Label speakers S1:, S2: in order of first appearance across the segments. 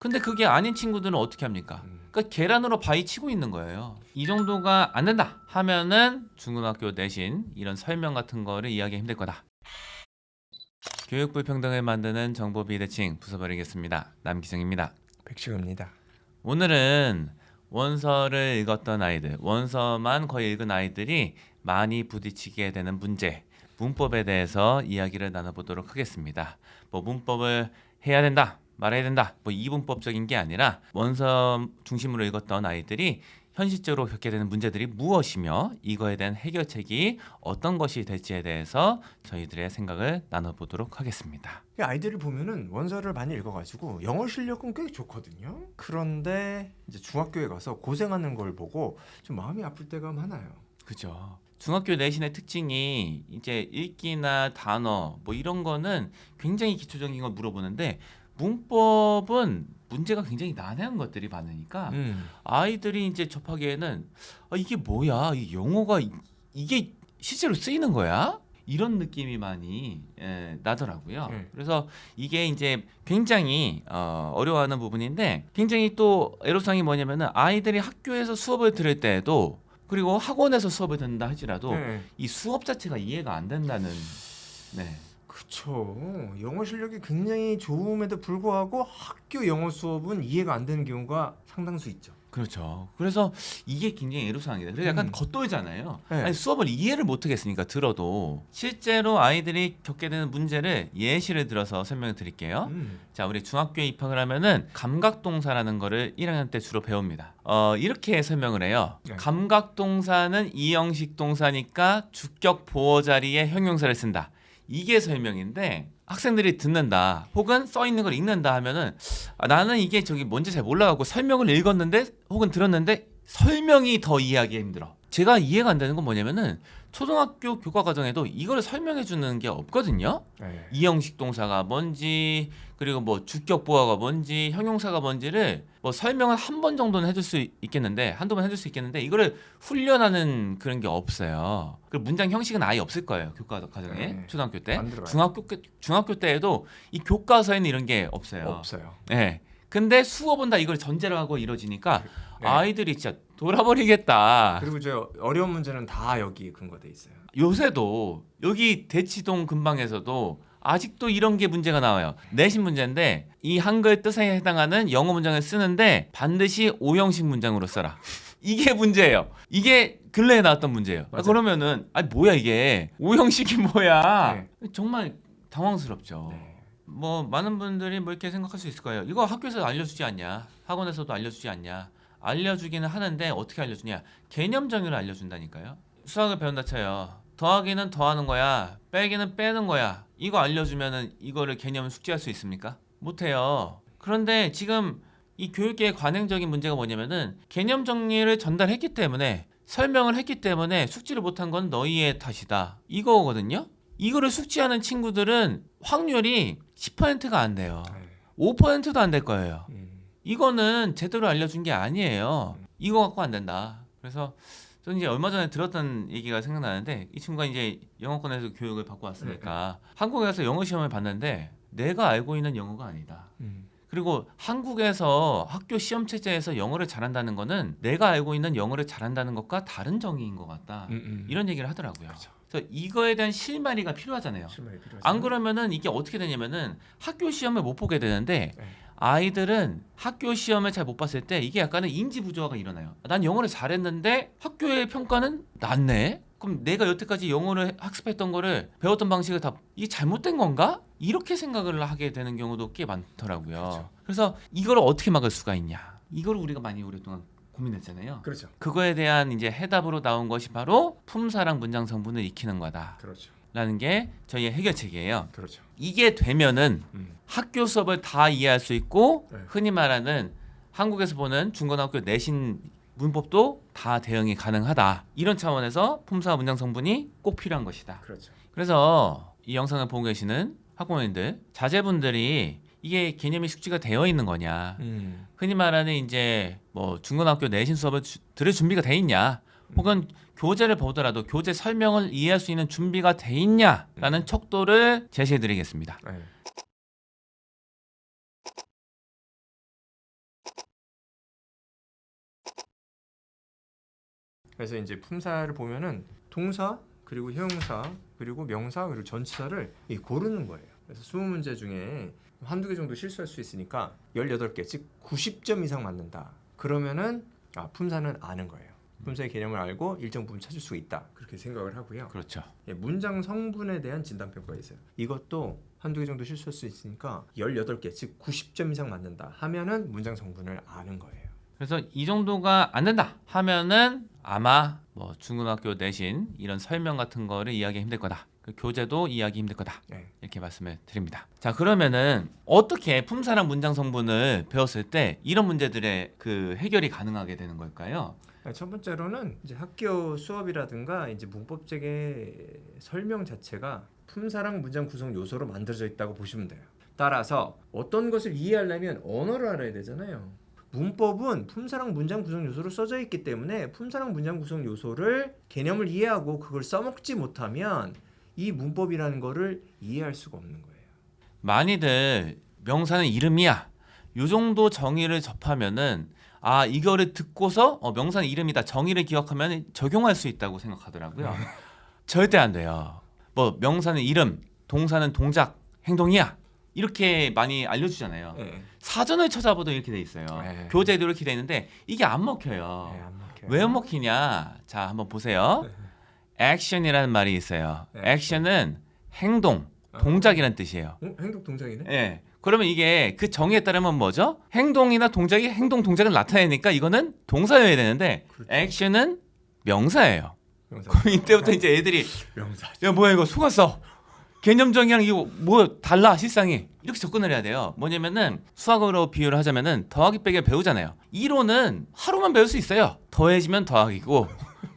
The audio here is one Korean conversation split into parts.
S1: 근데 그게 아닌 친구들은 어떻게 합니까? 그러니까 계란으로 바위 치고 있는 거예요. 이 정도가 안 된다 하면은 중고등학교 내신 이런 설명 같은 거를 이해하기 힘들 거다. 교육 불평등을 만드는 정보 비대칭 부숴버리겠습니다. 남기정입니다.
S2: 백시호입니다.
S1: 오늘은 원서를 읽었던 아이들, 원서만 거의 읽은 아이들이 많이 부딪히게 되는 문제, 문법에 대해서 이야기를 나눠보도록 하겠습니다. 뭐 문법을 해야 된다, 말해야 된다, 뭐 이분법적인 게 아니라 원서 중심으로 읽었던 아이들이 현실적으로 겪게 되는 문제들이 무엇이며 이거에 대한 해결책이 어떤 것이 될지에 대해서 저희들의 생각을 나눠보도록 하겠습니다.
S2: 아이들을 보면은 원서를 많이 읽어가지고 영어 실력은 꽤 좋거든요. 그런데 이제 중학교에 가서 고생하는 걸 보고 좀 마음이 아플 때가 많아요.
S1: 그죠. 중학교 내신의 특징이 이제 읽기나 단어 뭐 이런 거는 굉장히 기초적인 걸 물어보는데 문법은 문제가 굉장히 난해한 것들이 많으니까 아이들이 이제 접하기에는 이게 뭐야? 이 영어가 이게 실제로 쓰이는 거야? 이런 느낌이 많이 나더라고요. 그래서 이게 이제 굉장히 어려워하는 부분인데 굉장히 또 애로사항이 뭐냐면은 아이들이 학교에서 수업을 들을 때에도 그리고 학원에서 수업을 듣는다 할지라도 이 수업 자체가 이해가 안 된다는.
S2: 그쵸. 영어 실력이 굉장히 좋음에도 불구하고 학교 영어 수업은 이해가 안 되는 경우가 상당수 있죠.
S1: 그렇죠. 그래서 이게 굉장히 애로사항이다. 그래서 약간 겉돌잖아요.
S2: 네.
S1: 아니, 수업을 이해를 못 하겠으니까 들어도 실제로 아이들이 겪게 되는 문제를 예시를 들어서 설명을 드릴게요. 자, 우리 중학교에 입학을 하면은 감각동사라는 거를 1학년 때 주로 배웁니다. 이렇게 설명을 해요.
S2: 네.
S1: 감각동사는 이형식 동사니까 주격 보어 자리에 형용사를 쓴다. 이게 설명인데 학생들이 듣는다 혹은 써 있는 걸 읽는다 하면은 나는 이게 저기 뭔지 잘 몰라갖고 설명을 읽었는데 혹은 들었는데 설명이 더 이해하기 힘들어. 제가 이해가 안 되는 건 뭐냐면은 초등학교 교과 과정에도 이걸 설명해 주는 게 없거든요. 이형식 동사가 뭔지 그리고 뭐 주격 보어가 뭔지 형용사가 뭔지를 뭐 설명을 한 번 정도는 해줄 수 있겠는데 한두 번 해줄 수 있겠는데 이거를 훈련하는 그런 게 없어요. 그리고 문장 형식은 아예 없을 거예요. 교과 과정에 초등학교 때. 중학교 때에도 이 교과서에는 이런 게 없어요. 네. 근데 수업은 다 이걸 전제로 하고 이루어지니까 아이들이 진짜 돌아버리겠다.
S2: 그리고 저 어려운 문제는 다 여기 근거돼 있어요.
S1: 요새도 여기 대치동 근방에서도 아직도 이런 게 문제가 나와요. 내신 문제인데 이 한글 뜻에 해당하는 영어 문장을 쓰는데 반드시 오형식 문장으로 써라. 이게 문제예요. 이게 근래에 나왔던 문제예요. 그러면은 뭐야 이게 오형식이 뭐야? 정말 당황스럽죠. 뭐 많은 분들이 뭐 이렇게 생각할 수 있을 거예요. 이거 학교에서 알려주지 않냐? 학원에서도 알려주지 않냐? 알려주기는 하는데 어떻게 알려주냐? 개념 정의를 알려준다니까요. 수학을 배운다 쳐요. 더하기는 더하는 거야. 빼기는 빼는 거야. 이거 알려주면은 이거를 개념을 숙지할 수 있습니까? 못해요. 그런데 지금 이 교육계의 관행적인 문제가 뭐냐면은 개념 정리를 전달했기 때문에 설명을 했기 때문에 숙지를 못한 건 너희의 탓이다. 이거거든요. 이거를 숙지하는 친구들은 확률이 10%가 안 돼요. 5%도 안 될 거예요. 이거는 제대로 알려준 게 아니에요. 이거 갖고 안 된다. 그래서 저는 이제 얼마 전에 들었던 얘기가 생각나는데 이 친구가 이제 영어권에서 교육을 받고 왔으니까 한국에 가서 영어 시험을 봤는데 내가 알고 있는 영어가 아니다. 그리고 한국에서 학교 시험 체제에서 영어를 잘한다는 거는 내가 알고 있는 영어를 잘한다는 것과 다른 정의인 것 같다. 이런 얘기를 하더라고요.
S2: 그렇죠.
S1: 그래서 이거에 대한 실마리가 필요하잖아요. 안 그러면은 이게 어떻게 되냐면은 학교 시험을 못 보게 되는데 아이들은 학교 시험을 잘 못 봤을 때 이게 약간은 인지 부조화가 일어나요. 난 영어를 잘했는데 학교의 평가는 낮네? 그럼 내가 여태까지 영어를 학습했던 거를 배웠던 방식을 다 이게 잘못된 건가? 이렇게 생각을 하게 되는 경우도 꽤 많더라고요. 그래서 이걸 어떻게 막을 수가 있냐? 이걸 우리가 많이 오랫동안 고민했잖아요. 그거에 대한 이제 해답으로 나온 것이 바로 품사랑 문장 성분을 익히는 거다. 라는 게 저희의 해결책이에요. 이게 되면은 학교 수업을 다 이해할 수 있고 흔히 말하는 한국에서 보는 중고등학교 내신 문법도 다 대응이 가능하다. 이런 차원에서 품사와 문장 성분이 꼭 필요한 것이다. 그래서 이 영상을 보고 계시는 학부모님들, 자제분들이 이게 개념이 숙지가 되어 있는 거냐? 흔히 말하는 이제 뭐 중고등학교 내신 수업을 들을 준비가 돼 있냐? 혹은 교재를 보더라도 교재 설명을 이해할 수 있는 준비가 돼 있냐라는 척도를 제시해 드리겠습니다.
S2: 그래서 이제 품사를 보면은 동사 그리고 형용사 그리고 명사 그리고 전치사를 고르는 거예요. 그래서 20문제 중에 한두 개 정도 실수할 수 있으니까 18개 즉 90점 이상 맞는다. 그러면은 품사는 아는 거예요. 품사의 개념을 알고 일정 부분 찾을 수 있다. 그렇게 생각을 하고요.
S1: 그렇죠.
S2: 문장 성분에 대한 진단 평가가 있어요. 이것도 한두 개 정도 실수할 수 있으니까 18개 즉 90점 이상 맞는다 하면은 문장 성분을 아는 거예요.
S1: 그래서 이 정도가 안 된다 하면은 아마 뭐 중고등학교 내신 이런 설명 같은 거를 이해하기 힘들 거다. 그 교재도 이해하기 힘들 거다.
S2: 네.
S1: 이렇게 말씀을 드립니다. 자, 그러면은 어떻게 품사랑 문장 성분을 배웠을 때 이런 문제들의 그 해결이 가능하게 되는 걸까요?
S2: 첫 번째로는 이제 학교 수업이라든가 이제 문법책의 설명 자체가 품사랑 문장 구성 요소로 만들어져 있다고 보시면 돼요. 따라서 어떤 것을 이해하려면 언어를 알아야 되잖아요. 문법은 품사랑 문장 구성 요소로 써져 있기 때문에 품사랑 문장 구성 요소를 개념을 이해하고 그걸 써먹지 못하면 이 문법이라는 거를 이해할 수가 없는 거예요.
S1: 많이들 명사는 이름이야. 요 정도 정의를 접하면은 이거를 듣고서 명사는 이름이다. 정의를 기억하면 적용할 수 있다고 생각하더라고요. 절대 안 돼요. 뭐 명사는 이름, 동사는 동작, 행동이야. 이렇게 많이 알려주잖아요.
S2: 네.
S1: 사전을 찾아봐도 이렇게 돼 있어요.
S2: 네.
S1: 교재도 이렇게 돼 있는데 이게 안 먹혀요.
S2: 안 먹혀요.
S1: 왜 안 먹히냐? 자, 한번 보세요. 액션이라는 말이 있어요.
S2: 네.
S1: 액션은 행동, 동작이라는 뜻이에요.
S2: 행동 동작이네.
S1: 예. 그러면 이게 그 정의에 따르면 뭐죠? 행동이나 동작이 행동 동작을 나타내니까 이거는 동사여야 되는데
S2: 그렇죠.
S1: 액션은 명사예요.
S2: 명사.
S1: 그럼 이때부터 이제 애들이
S2: 명사.
S1: 야 뭐야 이거 속았어. 개념 정의랑 이거 뭐 달라 실상이 이렇게 접근을 해야 돼요. 뭐냐면은 수학으로 비유를 하자면은 더하기 빼기를 배우잖아요. 이론은 하루만 배울 수 있어요. 더해지면 더하기고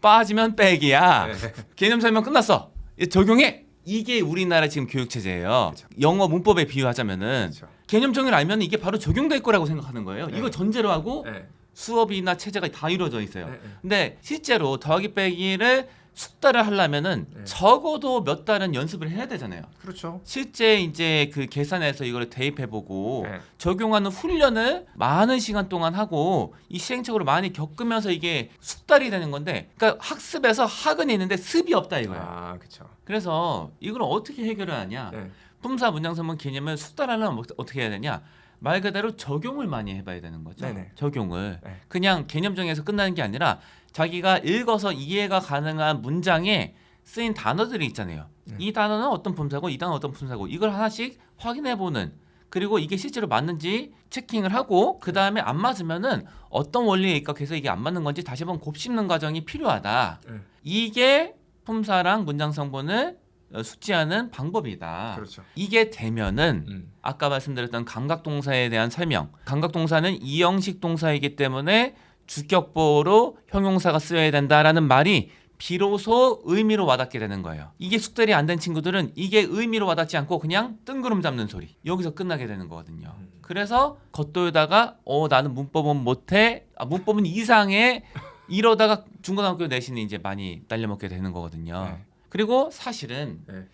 S1: 빠지면 빼기야.
S2: 네.
S1: 개념 설명 끝났어. 적용해. 이게 우리나라 지금 교육 체제예요.
S2: 그렇죠.
S1: 영어 문법에 비유하자면은
S2: 그렇죠.
S1: 개념 정의를 알면 이게 바로 적용될 거라고 생각하는 거예요.
S2: 네.
S1: 이거 전제로 하고
S2: 네.
S1: 수업이나 체제가 다 이루어져 있어요.
S2: 네.
S1: 근데 실제로 더하기 빼기를 숙달을 하려면은
S2: 네.
S1: 적어도 몇 달은 연습을 해야 되잖아요.
S2: 그렇죠.
S1: 실제 이제 그 계산해서 이거를 대입해보고
S2: 네.
S1: 적용하는 훈련을 많은 시간 동안 하고 이 시행착오를 많이 겪으면서 이게 숙달이 되는 건데, 그러니까 학습에서 학은 있는데 습이 없다 이거예요.
S2: 그렇죠.
S1: 그래서 이걸 어떻게 해결을 하냐?
S2: 네.
S1: 품사 문장선문 개념을 숙달하려면 어떻게 해야 되냐? 말 그대로 적용을 많이 해봐야 되는 거죠.
S2: 네네.
S1: 적용을.
S2: 네.
S1: 그냥 개념 정의에서 끝나는 게 아니라 자기가 읽어서 이해가 가능한 문장에 쓰인 단어들이 있잖아요.
S2: 네.
S1: 이 단어는 어떤 품사고 이 단어는 어떤 품사고 이걸 하나씩 확인해보는, 그리고 이게 실제로 맞는지 체킹을 하고 그 다음에 안 맞으면은 어떤 원리에 입각해서 이게 안 맞는 건지 다시 한번 곱씹는 과정이 필요하다.
S2: 네.
S1: 이게 품사랑 문장 성분을 숙지하는 방법이다.
S2: 그렇죠.
S1: 이게 되면은 아까 말씀드렸던 감각동사에 대한 설명. 감각동사는 이형식 동사이기 때문에 주격보로 형용사가 쓰여야 된다라는 말이 비로소 의미로 와닿게 되는 거예요. 이게 숙달이 안 된 친구들은 이게 의미로 와닿지 않고 그냥 뜬구름 잡는 소리, 여기서 끝나게 되는 거거든요. 그래서 겉돌다가 나는 문법은 못해, 문법은 이상해, 이러다가 중고등학교 내신이 이제 많이 날려먹게 되는 거거든요.
S2: 네.
S1: 그리고 사실은
S2: 네.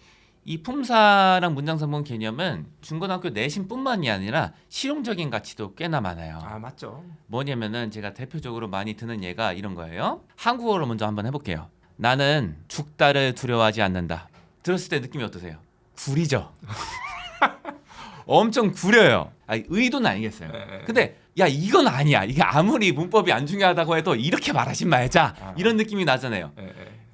S1: 이 품사랑 문장성분 개념은 중고등학교 내신뿐만이 아니라 실용적인 가치도 꽤나 많아요.
S2: 맞죠.
S1: 뭐냐면은 제가 대표적으로 많이 드는 예가 이런 거예요. 한국어로 먼저 한번 해볼게요. 나는 죽다를 두려워하지 않는다. 들었을 때 느낌이 어떠세요? 구리죠. 엄청 구려요. 의도는 알겠어요.
S2: 네.
S1: 근데 야 이건 아니야. 이게 아무리 문법이 안 중요하다고 해도 이렇게 말하지 말자. 이런 느낌이 나잖아요.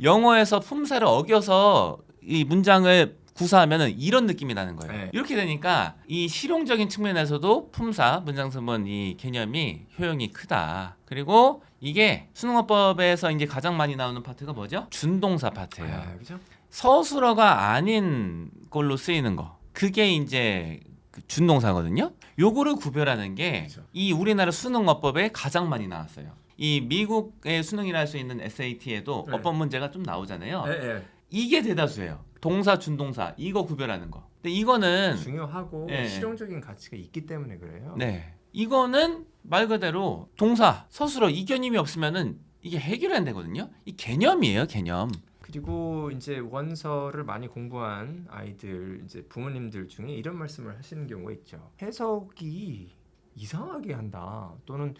S1: 영어에서 품사를 어겨서 이 문장을 구사하면은 이런 느낌이 나는 거예요.
S2: 네.
S1: 이렇게 되니까 이 실용적인 측면에서도 품사, 문장선문 이 개념이 효용이 크다. 그리고 이게 수능어법에서 이제 가장 많이 나오는 파트가 뭐죠? 준동사 파트예요.
S2: 그죠?
S1: 서술어가 아닌 걸로 쓰이는 거. 그게 이제 그 준동사거든요. 요거를 구별하는 게 이
S2: 그렇죠.
S1: 우리나라 수능어법에 가장 많이 나왔어요. 이 미국의 수능이라 할 수 있는 SAT에도
S2: 네.
S1: 어법 문제가 좀 나오잖아요.
S2: 네.
S1: 이게 대다수예요. 동사, 준동사 이거 구별하는 거. 근데 이거는
S2: 중요하고
S1: 네.
S2: 실용적인 가치가 있기 때문에 그래요.
S1: 네, 이거는 말 그대로 동사, 서술어 이견임이 없으면은 이게 해결이 안 되거든요. 이 개념이에요, 개념.
S2: 그리고 이제 원서를 많이 공부한 아이들, 이제 부모님들 중에 이런 말씀을 하시는 경우가 있죠. 해석이 이상하게 한다. 또는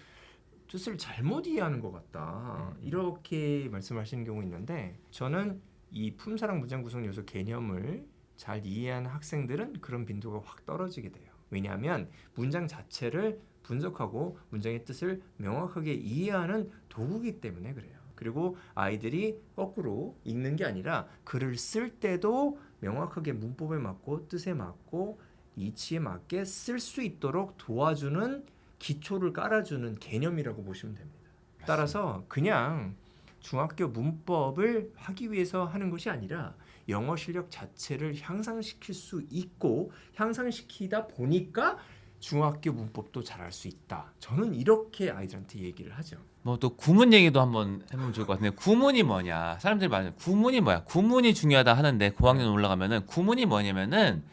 S2: 뜻을 잘못 이해하는 것 같다. 이렇게 말씀하시는 경우 있는데 저는 이 품사랑 문장 구성 요소 개념을 잘 이해하는 학생들은 그런 빈도가 확 떨어지게 돼요. 왜냐하면 문장 자체를 분석하고 문장의 뜻을 명확하게 이해하는 도구이기 때문에 그래요. 그리고 아이들이 거꾸로 읽는 게 아니라 글을 쓸 때도 명확하게 문법에 맞고 뜻에 맞고 이치에 맞게 쓸 수 있도록 도와주는 기초를 깔아주는 개념이라고 보시면 됩니다. 따라서 그냥 중학교 문법을 하기 위해서 하는 것이 아니라 영어 실력 자체를 향상시킬 수 있고 향상시키다 보니까 중학교 문법도 잘할 수 있다. 저는 이렇게 아이들한테 얘기를 하죠.
S1: 뭐 또 구문 얘기도 한번 해보면 좋을 것 같은데 구문이 뭐냐 사람들이 말하는 구문이 뭐야 구문이 중요하다 하는데 고학년 올라가면은 구문이 뭐냐면은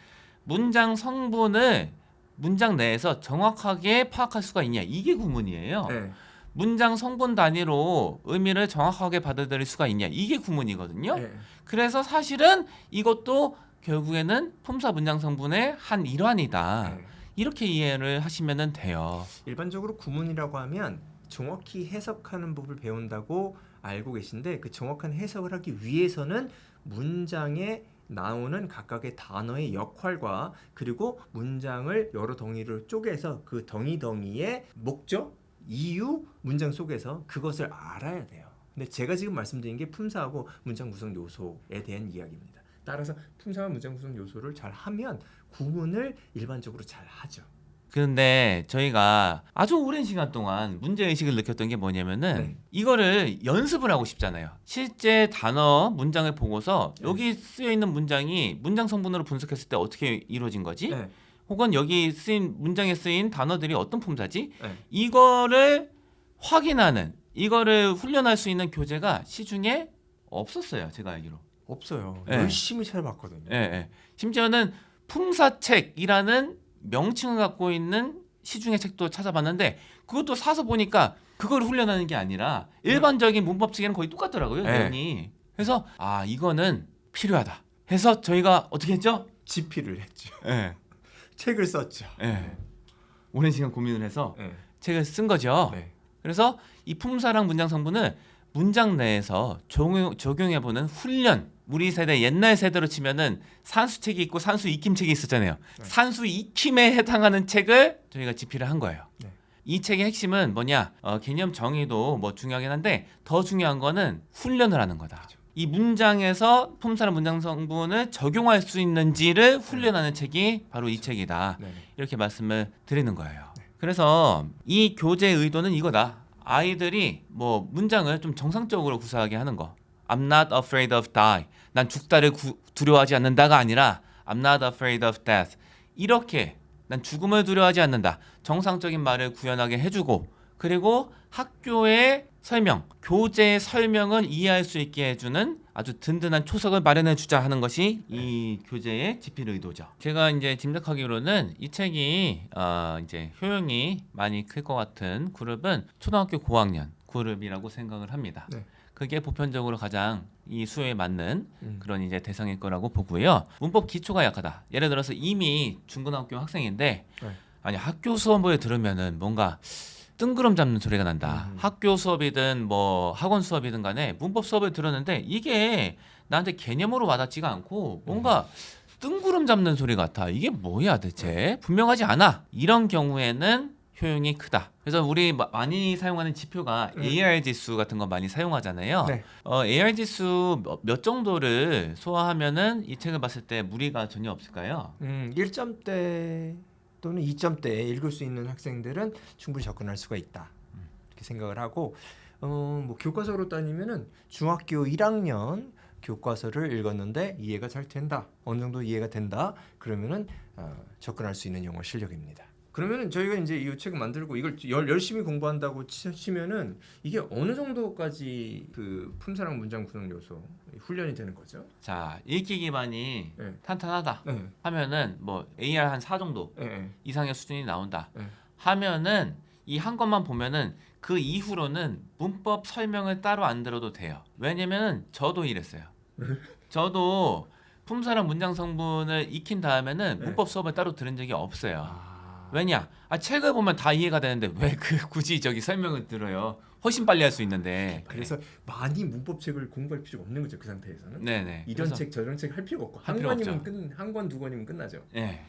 S1: 문장 성분을 문장 내에서 정확하게 파악할 수가 있냐 이게 구문이에요.
S2: 네.
S1: 문장 성분 단위로 의미를 정확하게 받아들일 수가 있냐 이게 구문이거든요.
S2: 네.
S1: 그래서 사실은 이것도 결국에는 품사 문장 성분의 한 일환이다.
S2: 네.
S1: 이렇게 이해를 하시면 돼요.
S2: 일반적으로 구문이라고 하면 정확히 해석하는 법을 배운다고 알고 계신데 그 정확한 해석을 하기 위해서는 문장에 나오는 각각의 단어의 역할과 그리고 문장을 여러 덩이를 쪼개서 그 덩이의 목적, 이유, 문장 속에서 그것을 알아야 돼요. 근데 제가 지금 말씀드린 게 품사하고 문장 구성 요소에 대한 이야기입니다. 따라서 품사와 문장 구성 요소를 잘 하면 구문을 일반적으로 잘 하죠.
S1: 그런데 저희가 아주 오랜 시간 동안 문제의식을 느꼈던 게 뭐냐면은
S2: 네.
S1: 이거를 연습을 하고 싶잖아요. 실제 단어 문장을 보고서
S2: 네.
S1: 여기 쓰여있는 문장이 문장 성분으로 분석했을 때 어떻게 이루어진 거지?
S2: 네.
S1: 혹은 여기 쓰인 문장에 쓰인 단어들이 어떤 품사지?
S2: 네.
S1: 이거를 확인하는 이거를 훈련할 수 있는 교재가 시중에 없었어요. 제가 알기로.
S2: 없어요.
S1: 네.
S2: 열심히 찾아봤거든요.
S1: 예, 예. 심지어는 품사책이라는 명칭을 갖고 있는 시중의 책도 찾아봤는데 그것도 사서 보니까 그걸 훈련하는 게 아니라 일반적인 문법책에는 거의 똑같더라고요.
S2: 네.
S1: 내용이. 그래서 아 이거는 필요하다 해서 저희가 어떻게 했죠?
S2: 집필을 했죠.
S1: 예,
S2: 책을 썼죠.
S1: 예. 오랜 시간 고민을 해서
S2: 네.
S1: 책을 쓴 거죠.
S2: 네.
S1: 그래서 이 품사랑 문장 성분을 문장 내에서 적용해보는 훈련. 우리 세대 옛날 세대로 치면은 산수책이 있고 산수 익힘책이 있었잖아요.
S2: 네.
S1: 산수 익힘에 해당하는 책을 저희가 집필을 한 거예요.
S2: 네.
S1: 이 책의 핵심은 뭐냐? 개념 정의도 뭐 중요하긴 한데 더 중요한 거는 훈련을 하는 거다.
S2: 그렇죠.
S1: 이 문장에서 품사랑 문장 성분을 적용할 수 있는지를 훈련하는 책이 바로 이 책이다.
S2: 네.
S1: 이렇게 말씀을 드리는 거예요. 그래서 이 교재의 의도는 이거다. 아이들이 뭐 문장을 좀 정상적으로 구사하게 하는 거. I'm not afraid of die. 난 죽다를 두려워하지 않는다가 아니라 I'm not afraid of death. 이렇게 난 죽음을 두려워하지 않는다. 정상적인 말을 구현하게 해주고 그리고 학교의 설명, 교재의 설명을 이해할 수 있게 해주는 아주 든든한 초석을 마련해 주자 하는 것이 이 교재의 집필 의도죠. 제가 이제 짐작하기로는 이 책이 이제 효용이 많이 클 것 같은 그룹은 초등학교 고학년 그룹이라고 생각을 합니다.
S2: 네.
S1: 그게 보편적으로 가장 이 수요에 맞는 그런 이제 대상일 거라고 보고요. 문법 기초가 약하다. 예를 들어서 이미 중고등학교 학생인데
S2: 네.
S1: 아니 학교 수업을 들으면은 뭔가 뜬구름 잡는 소리가 난다. 학교 수업이든 뭐 학원 수업이든 간에 문법 수업을 들었는데 이게 나한테 개념으로 와닿지가 않고 뭔가 뜬구름 잡는 소리 같아. 이게 뭐야 대체? 분명하지 않아. 이런 경우에는 효용이 크다. 그래서 우리 많이 사용하는 지표가 AR 지수 같은 거 많이 사용하잖아요.
S2: 네.
S1: AR 지수 몇 정도를 소화하면은 이 책을 봤을 때 무리가 전혀 없을까요?
S2: 1점대 또는 2점대 읽을 수 있는 학생들은 충분히 접근할 수가 있다. 이렇게 생각을 하고 뭐 교과서로 따지면은 중학교 1학년 교과서를 읽었는데 이해가 잘 된다. 어느 정도 이해가 된다. 그러면은 접근할 수 있는 영어 실력입니다. 그러면은 저희가 이제 이 책을 만들고 이걸 열심히 공부한다고 치면은 이게 어느 정도까지 그 품사랑 문장 구성 요소 훈련이 되는 거죠?
S1: 자, 읽기 기반이
S2: 네.
S1: 탄탄하다
S2: 네.
S1: 하면은 뭐 AR 한 4 정도
S2: 네.
S1: 이상의 수준이 나온다
S2: 네.
S1: 하면은 이 한 것만 보면은 그 이후로는 문법 설명을 따로 안 들어도 돼요. 왜냐면은 저도 이랬어요. 저도 품사랑 문장 성분을 익힌 다음에는
S2: 네.
S1: 문법 수업을 따로 들은 적이 없어요. 왜냐? 책을 보면 다 이해가 되는데 왜 굳이 저기 설명을 들어요? 훨씬 빨리 할 수 있는데.
S2: 그래서 많이 문법책을 공부할 필요가 없는 거죠. 그 상태에서는.
S1: 네네.
S2: 이런
S1: 그래서,
S2: 책 저런 책 할 필요가 없고
S1: 할
S2: 한
S1: 필요
S2: 권이면 한 권 두 권이면 끝나죠.
S1: 네.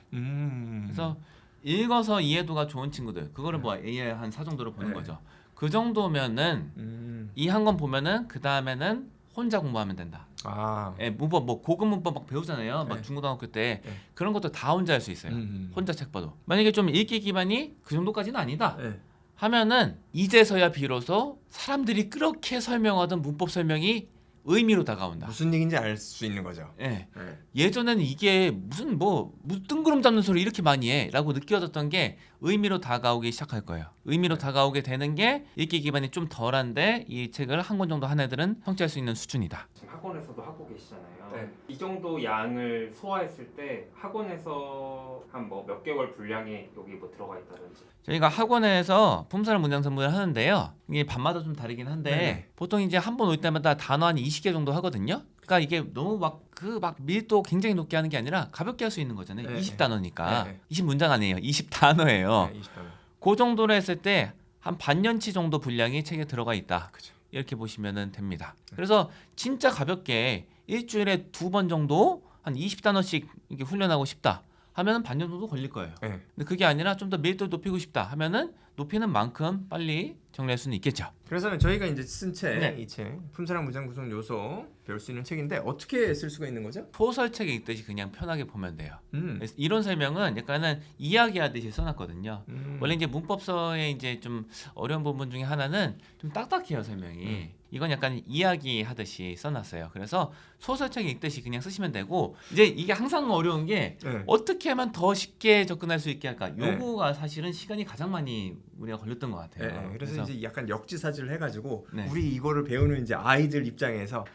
S1: 그래서 읽어서 이해도가 좋은 친구들, 그거를 뭐 AI 한 4 정도로 보는
S2: 네.
S1: 거죠. 그 정도면은 이 한 권 보면은 그 다음에는 혼자 공부하면 된다.
S2: 아.
S1: 예, 문법 뭐 고급 문법 막 배우잖아요. 막
S2: 네.
S1: 중고등학교 때
S2: 네.
S1: 그런 것도 다 혼자 할 수 있어요. 혼자 책 봐도. 만약에 좀 읽기 기반이 그 정도까지는 아니다.
S2: 네.
S1: 하면은 이제서야 비로소 사람들이 그렇게 설명하던 문법 설명이 의미로 다가온다.
S2: 무슨 얘기인지 알 수 있는 거죠.
S1: 예.
S2: 네.
S1: 예전에는 이게 무슨 뜬구름 잡는 소리 이렇게 많이 해라고 느껴졌던 게 의미로 다가오기 시작할 거예요. 의미로 다가오게 되는 게 읽기 기반이 좀 덜한데 이 책을 한 권 정도 한 애들은 성취할 수 있는 수준이다.
S3: 지금 학원에서도 하고 계시잖아요.
S2: 네.
S3: 이 정도 양을 소화했을 때 학원에서 한 뭐 몇 개월 분량이 여기 뭐 들어가 있다든지.
S1: 저희가 학원에서 품사를 문장 선물을 하는데요. 이게 밤마다 좀 다르긴 한데
S2: 네네.
S1: 보통 이제 한 번 올 때마다 단어 한 20개 정도 하거든요. 그러니까 이게 너무 막 밀도 굉장히 높게 하는 게 아니라 가볍게 할 수 있는 거잖아요.
S2: 네.
S1: 20단어니까.
S2: 네.
S1: 20문장 아니에요. 20단어예요.
S2: 네, 20단.
S1: 그 정도로 했을 때 한 반년치 정도 분량이 책에 들어가 있다.
S2: 그죠.
S1: 이렇게 보시면 됩니다. 그래서 진짜 가볍게 일주일에 2번 정도 한 20단어씩 이렇게 훈련하고 싶다 하면은 반년 정도 걸릴 거예요.
S2: 네.
S1: 근데 그게 아니라 좀 더 밀도 높이고 싶다 하면은 높이는 만큼 빨리 정리할 수는 있겠죠.
S2: 그래서 저희가 이제 쓴 책,
S1: 네.
S2: 이 책, 품사랑 문장 구성 요소 배울 수 있는 책인데 어떻게 쓸 수가 있는 거죠?
S1: 소설책에 읽듯이 그냥 편하게 보면 돼요.
S2: 음.
S1: 그래서 이론 설명은 약간은 이야기하듯이 써놨거든요.
S2: 음.
S1: 원래 이제 문법서의 이제 좀 어려운 부분 중에 하나는 좀 딱딱해요 설명이. 이건 약간 이야기하듯이 써놨어요. 그래서 소설책 읽듯이 그냥 쓰시면 되고 이제 이게 항상 어려운 게
S2: 네.
S1: 어떻게 하면 더 쉽게 접근할 수 있게 할까?
S2: 네.
S1: 요거가 사실은 시간이 가장 많이 우리가 걸렸던 것 같아요.
S2: 네, 그래서 이제 약간 역지사지를 해가지고
S1: 네.
S2: 우리 이거를 배우는 이제 아이들 입장에서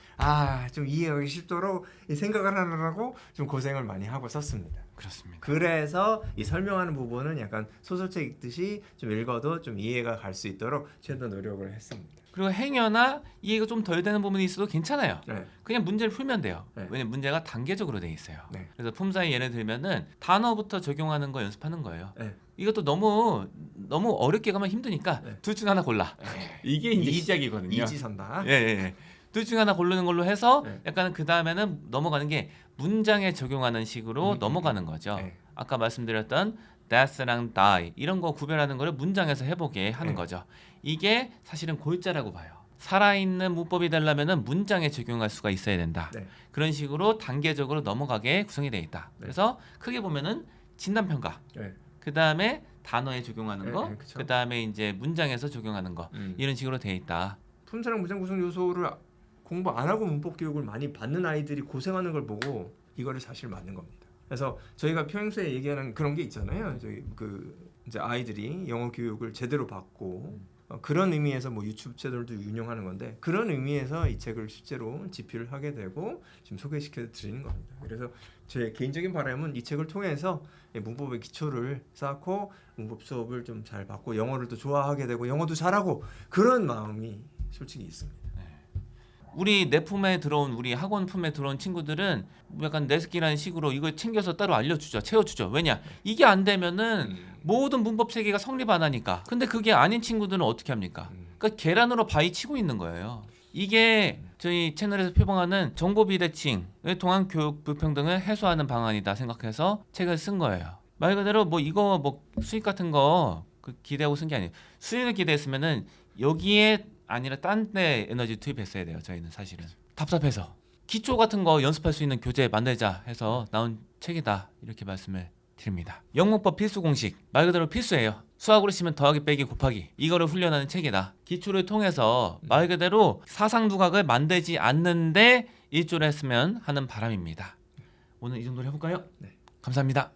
S2: 좀 이해하기 쉽도록 이 생각을 하느라고 좀 고생을 많이 하고 썼습니다.
S1: 그렇습니다.
S2: 그래서 이 설명하는 부분은 약간 소설책 읽듯이 좀 읽어도 좀 이해가 갈 수 있도록 최대 노력을 했습니다.
S1: 그리고 행여나 이해가 좀 덜 되는 부분이 있어도 괜찮아요.
S2: 네.
S1: 그냥 문제를 풀면 돼요.
S2: 네.
S1: 왜냐면 문제가 단계적으로 돼 있어요.
S2: 네.
S1: 그래서 품사의 예를 들면은 단어부터 적용하는 거 연습하는 거예요.
S2: 네.
S1: 이것도 너무 어렵게 가면 힘드니까
S2: 네.
S1: 둘 중 하나 골라. 이게 이제
S2: 이-
S1: 시작이거든요.
S2: 이지선다.
S1: 예. 둘 중 하나 고르는 걸로 해서
S2: 네.
S1: 약간 그 다음에는 넘어가는 게 문장에 적용하는 식으로 넘어가는 거죠.
S2: 네.
S1: 아까 말씀드렸던 death랑 die 이런 거 구별하는 거를 문장에서 해보게 하는
S2: 네.
S1: 거죠. 이게 사실은 골자라고 봐요. 살아있는 문법이 되려면은 문장에 적용할 수가 있어야 된다.
S2: 네.
S1: 그런 식으로 단계적으로 넘어가게 구성이 되어 있다.
S2: 네.
S1: 그래서 크게 보면은 진단평가,
S2: 네.
S1: 그 다음에 단어에 적용하는
S2: 네,
S1: 거,
S2: 네, 그쵸.
S1: 그 다음에 이제 문장에서 적용하는 거 이런 식으로 되어 있다.
S2: 품사랑 문장 구성 요소를 공부 안 하고 문법 교육을 많이 받는 아이들이 고생하는 걸 보고 이거를 사실 맞는 겁니다. 그래서 저희가 평소에 얘기하는 그런 게 있잖아요. 저희 이제 아이들이 영어 교육을 제대로 받고 그런 의미에서 뭐 유튜브 채널도 운영하는 건데 그런 의미에서 이 책을 실제로 집필을 하게 되고 지금 소개시켜 드리는 겁니다. 그래서 제 개인적인 바람은 이 책을 통해서 문법의 기초를 쌓고 문법 수업을 좀 잘 받고 영어를 또 좋아하게 되고 영어도 잘하고 그런 마음이 솔직히 있습니다.
S1: 우리 내 품에 들어온 우리 학원 품에 들어온 친구들은 약간 내스키라는 식으로 이걸 챙겨서 따로 알려주죠. 채워주죠. 왜냐? 이게 안 되면은 모든 문법 체계가 성립 안 하니까. 근데 그게 아닌 친구들은 어떻게 합니까? 그러니까 계란으로 바위 치고 있는 거예요. 이게 저희 채널에서 표방하는 정보 비대칭의 통한 교육 불평등을 해소하는 방안이다 생각해서 책을 쓴 거예요. 말 그대로 뭐 이거 뭐 수익 같은 거 기대하고 쓴 게 아니에요. 수익을 기대했으면은 여기에 아니라 딴 데 에너지 투입했어야 돼요. 저희는 사실은 답답해서 기초 같은 거 연습할 수 있는 교재 만들자 해서 나온 책이다 이렇게 말씀을 드립니다. 영문법 필수 공식 말 그대로 필수예요. 수학으로 치면 더하기 빼기 곱하기 이거를 훈련하는 책이다. 기초를 통해서 말 그대로 사상 두각을 만들지 않는데 일조를 했으면 하는 바람입니다. 오늘 이 정도로 해볼까요?
S2: 네.
S1: 감사합니다.